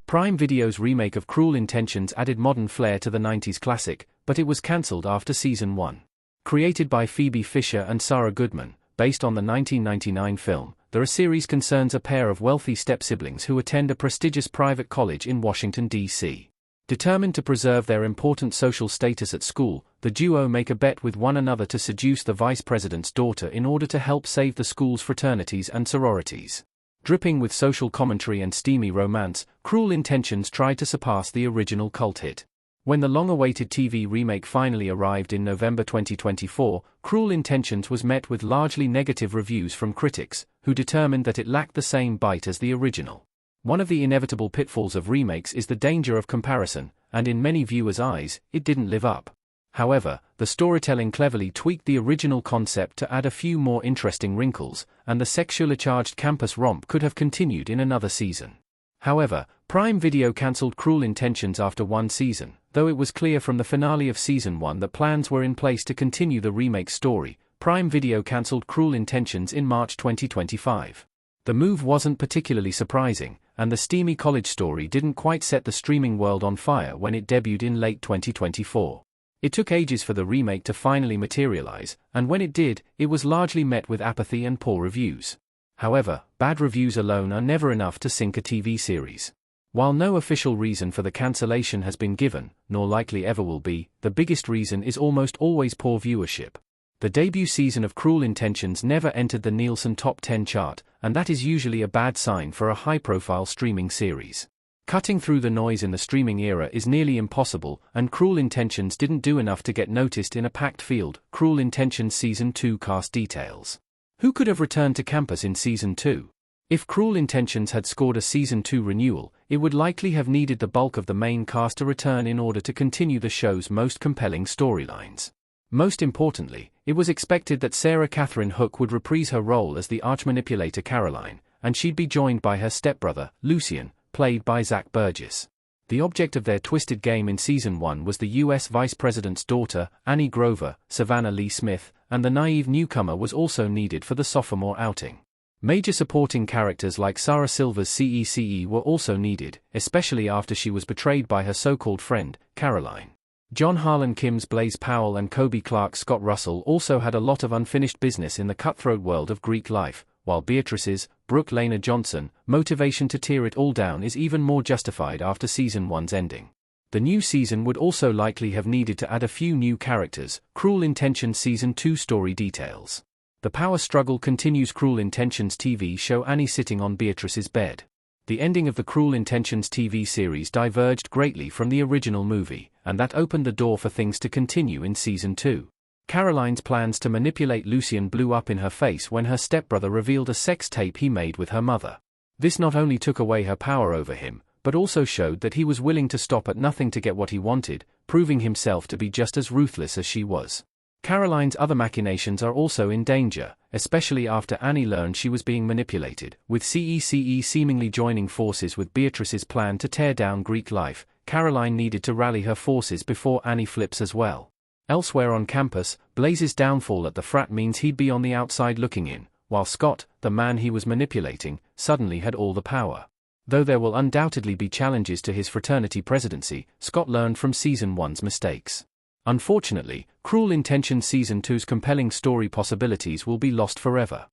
Prime Video's remake of Cruel Intentions added modern flair to the 90s classic, but it was cancelled after season 1. Created by Phoebe Fisher and Sarah Goodman, based on the 1999 film, the series concerns a pair of wealthy step-siblings who attend a prestigious private college in Washington, D.C. Determined to preserve their important social status at school, the duo make a bet with one another to seduce the vice president's daughter in order to help save the school's fraternities and sororities. Dripping with social commentary and steamy romance, Cruel Intentions tried to surpass the original cult hit. When the long-awaited TV remake finally arrived in November 2024, Cruel Intentions was met with largely negative reviews from critics, who determined that it lacked the same bite as the original. One of the inevitable pitfalls of remakes is the danger of comparison, and in many viewers' eyes, it didn't live up. However, the storytelling cleverly tweaked the original concept to add a few more interesting wrinkles, and the sexually charged campus romp could have continued in another season. However, Prime Video cancelled Cruel Intentions after one season, though it was clear from the finale of season 1 that plans were in place to continue the remake story. Prime Video cancelled Cruel Intentions in March 2025. The move wasn't particularly surprising, and the steamy college story didn't quite set the streaming world on fire when it debuted in late 2024. It took ages for the remake to finally materialize, and when it did, it was largely met with apathy and poor reviews. However, bad reviews alone are never enough to sink a TV series. While no official reason for the cancellation has been given, nor likely ever will be, the biggest reason is almost always poor viewership. The debut season of Cruel Intentions never entered the Nielsen Top 10 chart, and that is usually a bad sign for a high-profile streaming series. Cutting through the noise in the streaming era is nearly impossible, and Cruel Intentions didn't do enough to get noticed in a packed field. Cruel Intentions Season 2 cast details. Who could have returned to campus in Season 2? If Cruel Intentions had scored a Season 2 renewal, it would likely have needed the bulk of the main cast to return in order to continue the show's most compelling storylines. Most importantly, it was expected that Sarah Catherine Hook would reprise her role as the arch-manipulator Caroline, and she'd be joined by her stepbrother, Lucien, played by Zach Burgess. The object of their twisted game in Season 1 was the U.S. Vice President's daughter, Annie Grover, Savannah Lee Smith, and the naive newcomer was also needed for the sophomore outing. Major supporting characters like Sarah Silver's CECE were also needed, especially after she was betrayed by her so-called friend, Caroline. John Harlan Kim's Blaze Powell and Kobe Clark's Scott Russell also had a lot of unfinished business in the cutthroat world of Greek life, while Beatrice's, Brooke Lena Johnson, motivation to tear it all down is even more justified after Season 1's ending. The new season would also likely have needed to add a few new characters. Cruel Intentions Season 2 story details. The power struggle continues. Cruel Intentions TV show Annie sitting on Beatrice's bed. The ending of the Cruel Intentions TV series diverged greatly from the original movie, and that opened the door for things to continue in Season 2. Caroline's plans to manipulate Lucien blew up in her face when her stepbrother revealed a sex tape he made with her mother. This not only took away her power over him, but also showed that he was willing to stop at nothing to get what he wanted, proving himself to be just as ruthless as she was. Caroline's other machinations are also in danger, especially after Annie learned she was being manipulated. With CECE seemingly joining forces with Beatrice's plan to tear down Greek life, Caroline needed to rally her forces before Annie flips as well. Elsewhere on campus, Blaze's downfall at the frat means he'd be on the outside looking in, while Scott, the man he was manipulating, suddenly had all the power. Though there will undoubtedly be challenges to his fraternity presidency, Scott learned from Season 1's mistakes. Unfortunately, Cruel Intentions Season 2's compelling story possibilities will be lost forever.